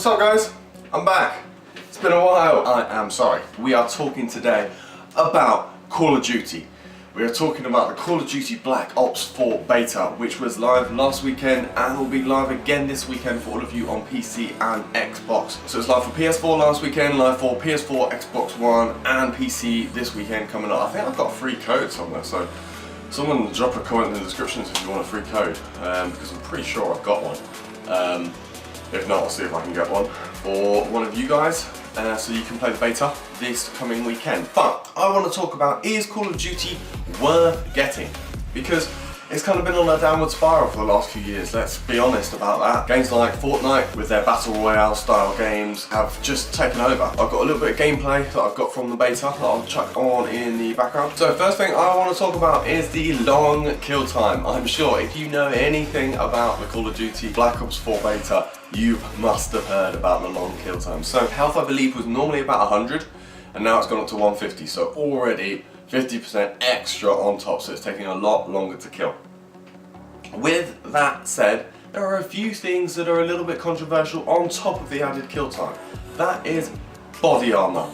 What's up guys? I'm back. It's been a while. I am sorry. We are talking today about Call of Duty. We are talking about the Call of Duty Black Ops 4 beta, which was live last weekend and will be live again this weekend for all of you on PC and Xbox. So it's live for PS4 last weekend, live for PS4, Xbox One and PC this weekend coming up. I think I've got a free code somewhere, so someone drop a comment in the descriptions if you want a free code, because I'm pretty sure I've got one. If not, I'll see if I can get one for one of you guys, so you can play the beta this coming weekend. But I want to talk about, is Call of Duty worth getting? Because it's kind of been on a downward spiral for the last few years, let's be honest about that. Games like Fortnite, with their Battle Royale style games, have just taken over. I've got a little bit of gameplay that I've got from the beta that I'll chuck on in the background. So first thing I want to talk about is the long kill time. I'm sure if you know anything about the Call of Duty Black Ops 4 beta, you must have heard about the long kill time. So health, I believe, was normally about 100 and now it's gone up to 150, so already 50% extra on top, so it's taking a lot longer to kill. With that said, there are a few things that are a little bit controversial on top of the added kill time. That is body armor.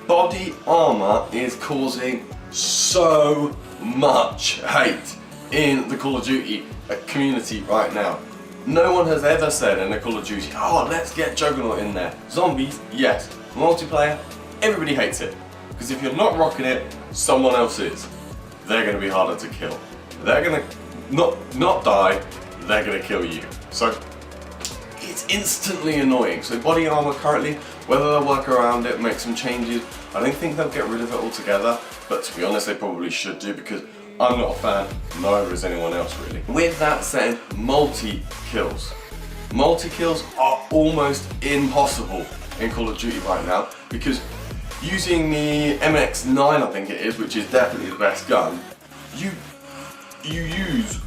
Body armor is causing so much hate in the Call of Duty community right now. No one has ever said in a Call of Duty, oh, let's get Juggernaut in there. Zombies, yes. Multiplayer, everybody hates it. Because if you're not rocking it, someone else is. They're going to be harder to kill. They're going to not die, they're going to kill you. So it's instantly annoying. So body armor currently, whether they'll work around it, make some changes, I don't think they'll get rid of it altogether. But to be honest, they probably should do, because I'm not a fan, neither is anyone else really. With that said, multi-kills. Multi-kills are almost impossible in Call of Duty right now, because using the MX-9, I think it is, which is definitely the best gun, you use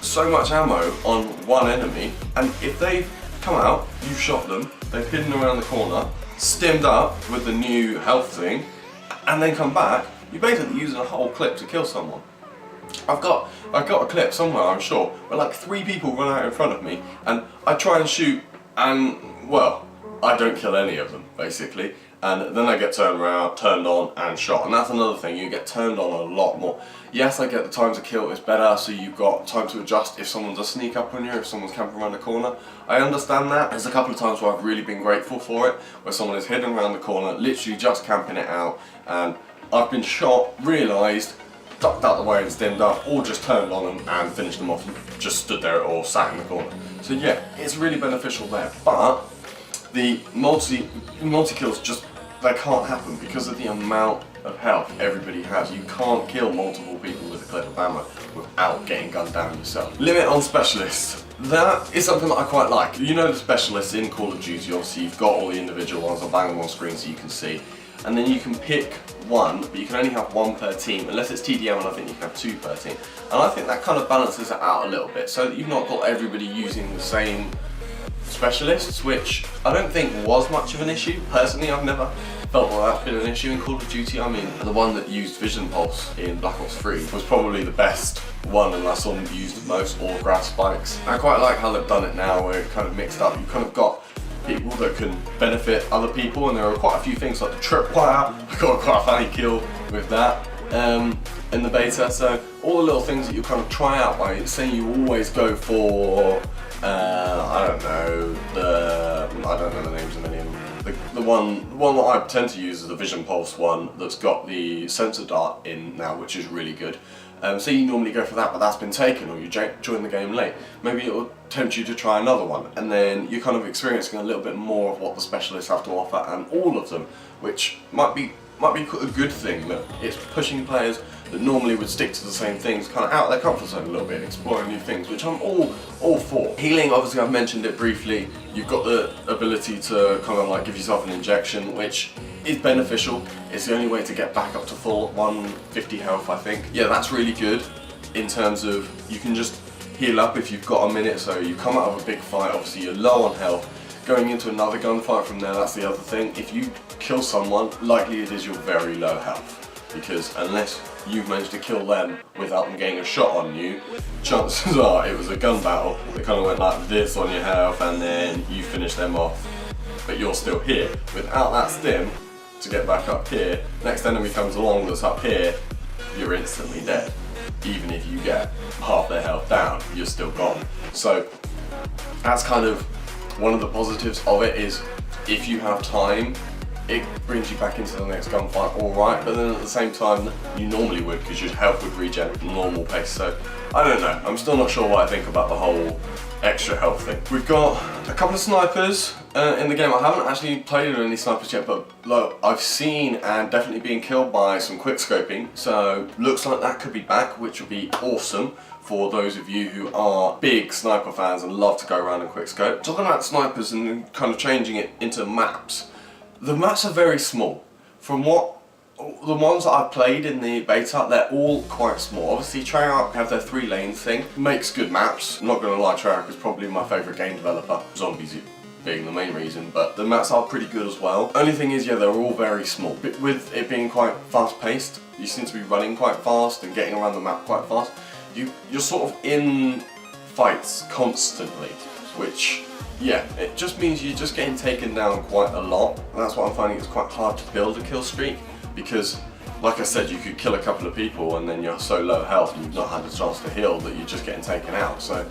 so much ammo on one enemy, and if they've come out, you've shot them, they've hidden around the corner, stimmed up with the new health thing, and then come back, you're basically using a whole clip to kill someone. I've got a clip somewhere, I'm sure, where like 3 people run out in front of me, and I try and shoot, and well, I don't kill any of them basically, and then I get turned on and shot. And that's another thing, you get turned on a lot more. Yes, I get the time to kill is better, so you've got time to adjust if someone's a sneak up on you, if someone's camping around the corner. I understand that. There's a couple of times where I've really been grateful for it, where someone is hidden around the corner, literally just camping it out, and I've been shot, realised, ducked out the way and stemmed up, or just turned on them and finished them off and just stood there or sat in the corner. So yeah, it's really beneficial there, but the multi-kills just, they can't happen because of the amount of health everybody has. You can't kill multiple people with a clip of ammo without getting gunned down yourself. Limit on specialists. That is something that I quite like. You know the specialists in Call of Duty, obviously you've got all the individual ones, I'll bang them on screen so you can see. And then you can pick one, but you can only have one per team, unless it's TDM, and I think you can have 2 per team. And I think that kind of balances it out a little bit, so that you've not got everybody using the same specialists, which I don't think was much of an issue. Personally, I've never felt like that's been an issue in Call of Duty. I mean, the one that used Vision Pulse in Black Ops 3 was probably the best one, and I saw them used the most, or Grav Spikes. I quite like how they've done it now, where it kind of mixed up. You've kind of got people that can benefit other people, and there are quite a few things like the tripwire. I got quite a funny kill with that in the beta. So all the little things that you kind of try out by saying you always go for I don't know the names of any of them. The one that I tend to use is the Vision Pulse one that's got the sensor dart in now, which is really good. So you normally go for that, but that's been taken, or you join the game late. Maybe it will tempt you to try another one, and then you're kind of experiencing a little bit more of what the specialists have to offer, and all of them, which might be a good thing, that it's pushing players that normally would stick to the same things kind of out of their comfort zone a little bit, exploring new things, which I'm all for. Healing, obviously I've mentioned it briefly. You've got the ability to kind of like give yourself an injection, which is beneficial. It's the only way to get back up to full 150 health, I think. Yeah, that's really good in terms of you can just heal up if you've got a minute. So you come out of a big fight, obviously you're low on health. Going into another gunfight from there, that's the other thing. If you kill someone, likely it is you're very low health, because unless you've managed to kill them without them getting a shot on you, chances are it was a gun battle that kind of went like this on your health and then you finish them off, but you're still here. Without that stim to get back up here, next enemy comes along that's up here, you're instantly dead. Even if you get half their health down, you're still gone. So that's kind of one of the positives of it, is if you have time, it brings you back into the next gunfight alright, but then at the same time you normally would, because your health would regen at normal pace. So I don't know, I'm still not sure what I think about the whole extra health thing. We've got a couple of snipers in the game. I haven't actually played with any snipers yet, but look, I've seen and definitely being killed by some quick scoping, so looks like that could be back, which would be awesome for those of you who are big sniper fans and love to go around and quick scope. Talking about snipers and kind of changing it into maps, the maps are very small. From what the ones that I've played in the beta, they're all quite small. Obviously Treyarch have their 3 lanes thing, makes good maps. I'm not gonna lie, Treyarch is probably my favourite game developer, Zombies being the main reason, but the maps are pretty good as well. Only thing is, yeah, they're all very small. But with it being quite fast paced, you seem to be running quite fast and getting around the map quite fast. You're sort of in fights constantly, which, yeah, it just means you're just getting taken down quite a lot. And that's what I'm finding, it's quite hard to build a kill streak, because like I said, you could kill a couple of people and then you're so low health and you've not had a chance to heal that you're just getting taken out. So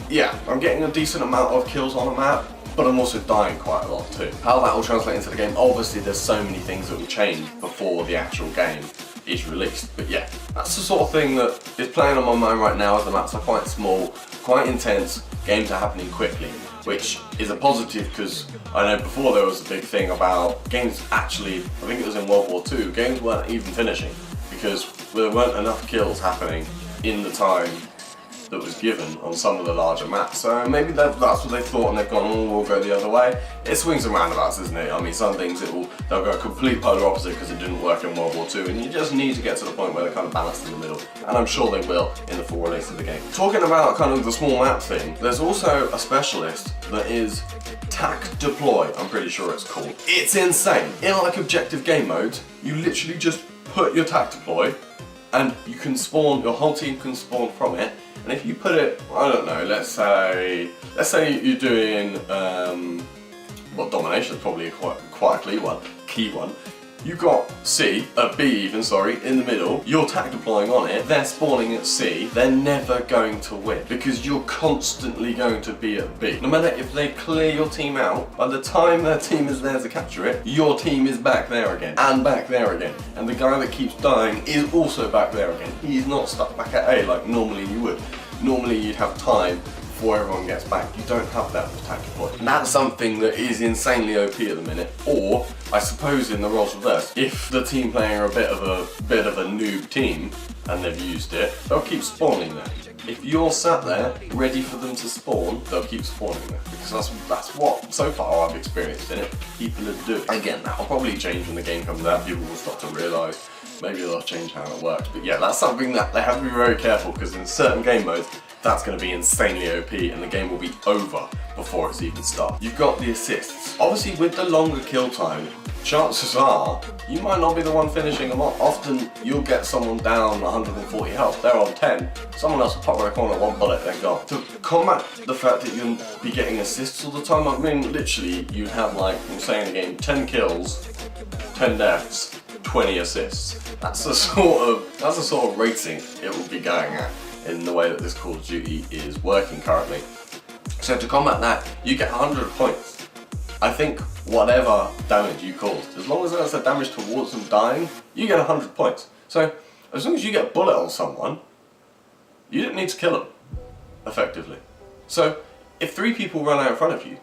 yeah, I'm getting a decent amount of kills on a map, but I'm also dying quite a lot too. How that will translate into the game, obviously there's so many things that will change before the actual game is released. But yeah, that's the sort of thing that is playing on my mind right now, as the maps are quite small, quite intense, games are happening quickly, which is a positive, because I know before there was a big thing about games actually, I think it was in World War II, games weren't even finishing because there weren't enough kills happening in the time that was given on some of the larger maps. So maybe that's what they thought, and they've gone, oh, we'll go the other way. It swings and roundabouts, isn't it? I mean, some things they'll go complete polar opposite because it didn't work in World War II, and you just need to get to the point where they're kind of balanced in the middle, and I'm sure they will in the full release of the game. Talking about kind of the small map thing, there's also a specialist that is TAC Deploy, I'm pretty sure it's called. It's insane. In like objective game modes, you literally just put your TAC Deploy and you can spawn, your whole team can spawn from it. And if you put it, I don't know, let's say you're doing, well, domination is probably quite a key one. You've got B even, sorry, in the middle, you're TAC deploying on it, they're spawning at C, they're never going to win, because you're constantly going to be at B. No matter if they clear your team out, by the time their team is there to capture it, your team is back there again, and back there again. And the guy that keeps dying is also back there again. He's not stuck back at A like normally you would. Normally you'd have time before everyone gets back. You don't have that with TAC Deploy. And that's something that is insanely OP at the minute. Or, I suppose in the roles reversed, if the team playing are a bit of a noob team and they've used it, they'll keep spawning there. If you're sat there ready for them to spawn, they'll keep spawning there, because that's what so far I've experienced in it. People are doing. Again, that'll probably change when the game comes out. People will start to realise. Maybe they'll change how it works. But yeah, that's something that they have to be very careful, because in certain game modes, that's going to be insanely OP and the game will be over before it's even started. You've got the assists. Obviously with the longer kill time, chances are you might not be the one finishing them off. Often you'll get someone down 140 health, they're on 10, someone else will pop around the corner, one bullet, they're gone. To combat the fact that you'll be getting assists all the time, I mean literally you'd have, like, I'm saying again, 10 kills, 10 deaths, 20 assists. That's the sort of rating it will be going at in the way that this Call of Duty is working currently. So to combat that, you get 100 points. I think whatever damage you caused, as long as that's the damage towards them dying, you get 100 points. So as long as you get a bullet on someone, you didn't need to kill them, effectively. So if 3 people run out in front of you,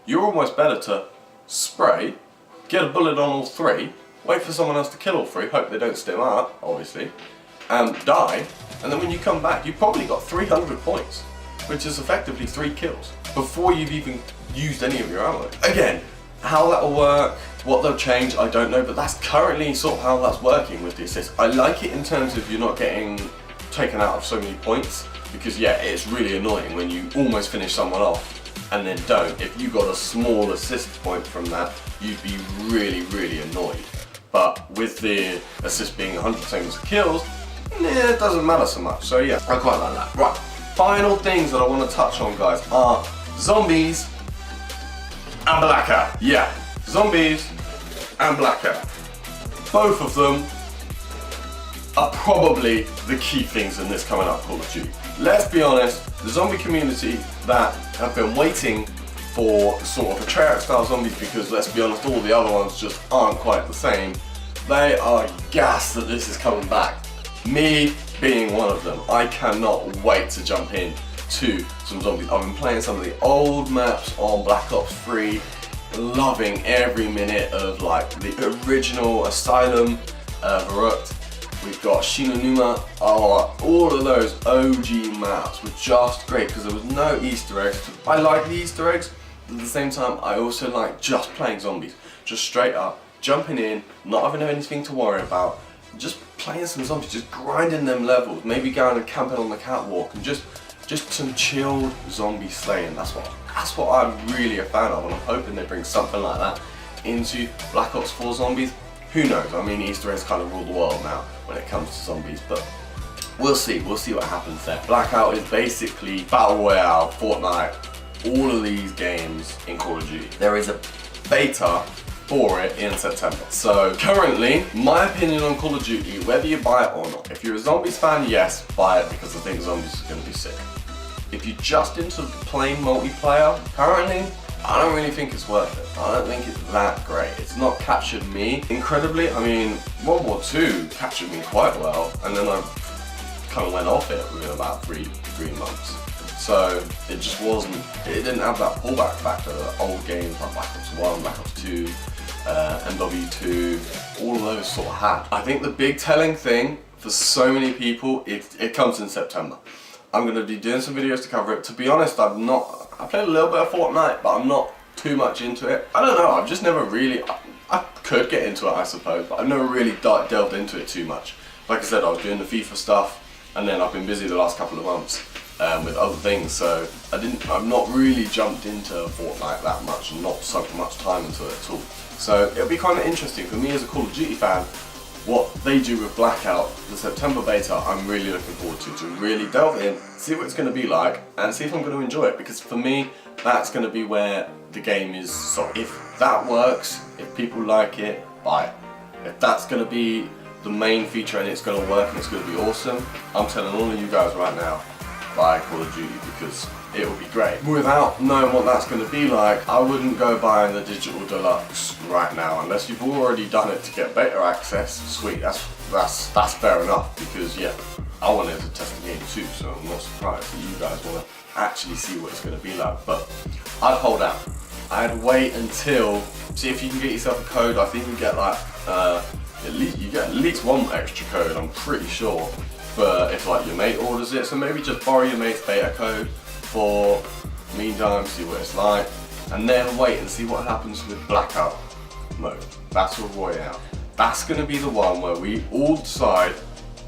you're almost better to spray, get a bullet on all 3, wait for someone else to kill all 3, hope they don't stim up, obviously, and die, and then when you come back, you've probably got 300 points, which is effectively 3 kills, before you've even used any of your ammo. Again, how that'll work, what they'll change, I don't know, but that's currently sort of how that's working with the assist. I like it in terms of you're not getting taken out of so many points, because yeah, it's really annoying when you almost finish someone off and then don't. If you got a small assist point from that, you'd be really, really annoyed. But with the assist being 100 same as kills, it doesn't matter so much. So yeah, I quite like that. Right, final things that I want to touch on, guys, are zombies and blackout. Yeah, zombies and blackout. Both of them are probably the key things in this coming up Call of Duty. Let's be honest, the zombie community that have been waiting for sort of a Treyarch style zombies, because let's be honest, all the other ones just aren't quite the same. They are gassed that this is coming back. Me being one of them, I cannot wait to jump in to some zombies. I've been playing some of the old maps on Black Ops 3, loving every minute of like the original Asylum, Verrückt. We've got Shinonuma. All of those OG maps were just great because there was no Easter eggs. I like the Easter eggs, but at the same time I also like just playing zombies. Just straight up, jumping in, not having anything to worry about, just playing some zombies, just grinding them levels, maybe going and camping on the catwalk and just some chilled zombie slaying. That's what I'm really a fan of, and I'm hoping they bring something like that into Black Ops 4 Zombies. Who knows? I mean, Easter eggs kind of rule the world now when it comes to zombies, but we'll see what happens there. Blackout is basically Battle Royale, Fortnite, all of these games in Call of Duty. There is a beta for it in September. So currently, my opinion on Call of Duty, whether you buy it or not, if you're a Zombies fan, yes, buy it because I think Zombies is going to be sick. If you're just into plain multiplayer, currently, I don't really think it's worth it. I don't think it's that great. It's not captured me incredibly. I mean, World War II captured me quite well, and then I kind of went off it within about three months. So it just wasn't, it didn't have that pullback factor that old games like Black Ops 1, Black Ops 2, MW2, all of those sort of had. I think the big telling thing for so many people, it comes in September. I'm going to be doing some videos to cover it. To be honest, I played a little bit of Fortnite, but I'm not too much into it. I don't know, I've just never really, I could get into it I suppose, but I've never really delved into it too much. Like I said, I was doing the FIFA stuff, and then I've been busy the last couple of months with other things, so I've not really jumped into Fortnite that much and not sunk much time into it at all. So it'll be kind of interesting for me as a Call of Duty fan, what they do with Blackout, the September beta. I'm really looking forward to really delve in, see what it's going to be like, and see if I'm going to enjoy it, because for me, that's going to be where the game is. So if that works, if people like it, buy it. If that's going to be the main feature and it's going to work and it's going to be awesome, I'm telling all of you guys right now, buy Call of Duty, because it will be great. Without knowing what that's going to be like, I wouldn't go buying the Digital Deluxe right now unless you've already done it to get beta access. Sweet, that's fair enough, because yeah, I wanted to test the game too, so I'm not surprised that you guys want to actually see what it's going to be like. But I'd hold out. I'd wait until, see if you can get yourself a code. I think you get like you get at least one extra code, I'm pretty sure, but if like your mate orders it, so maybe just borrow your mate's beta code for meantime, see what it's like, and then wait and see what happens with Blackout mode, Battle Royale. That's going to be the one where we all decide,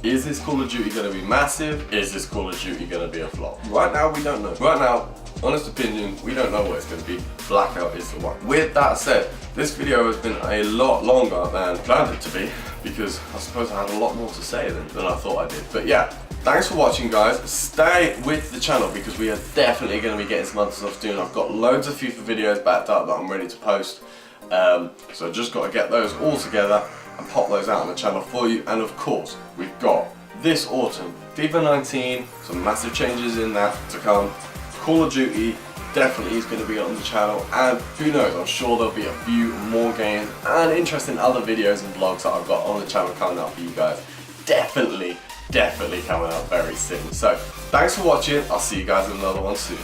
is this Call of Duty going to be massive? Is this Call of Duty going to be a flop? Right now we don't know. Right now, honest opinion, we don't know what it's going to be. Blackout is the one. With that said, this video has been a lot longer than planned it to be, because I suppose I had a lot more to say than I thought I did. But yeah, thanks for watching, guys. Stay with the channel because we are definitely going to be getting some other stuff soon. I've got loads of FIFA videos backed up that I'm ready to post. So just got to get those all together and pop those out on the channel for you. And of course, we've got this autumn FIFA 19, some massive changes in that to come. Call of Duty definitely is going to be on the channel, and who knows, I'm sure there'll be a few more games and interesting other videos and vlogs that I've got on the channel coming up for you guys. Definitely coming up very soon. So thanks for watching. I'll see you guys in another one soon.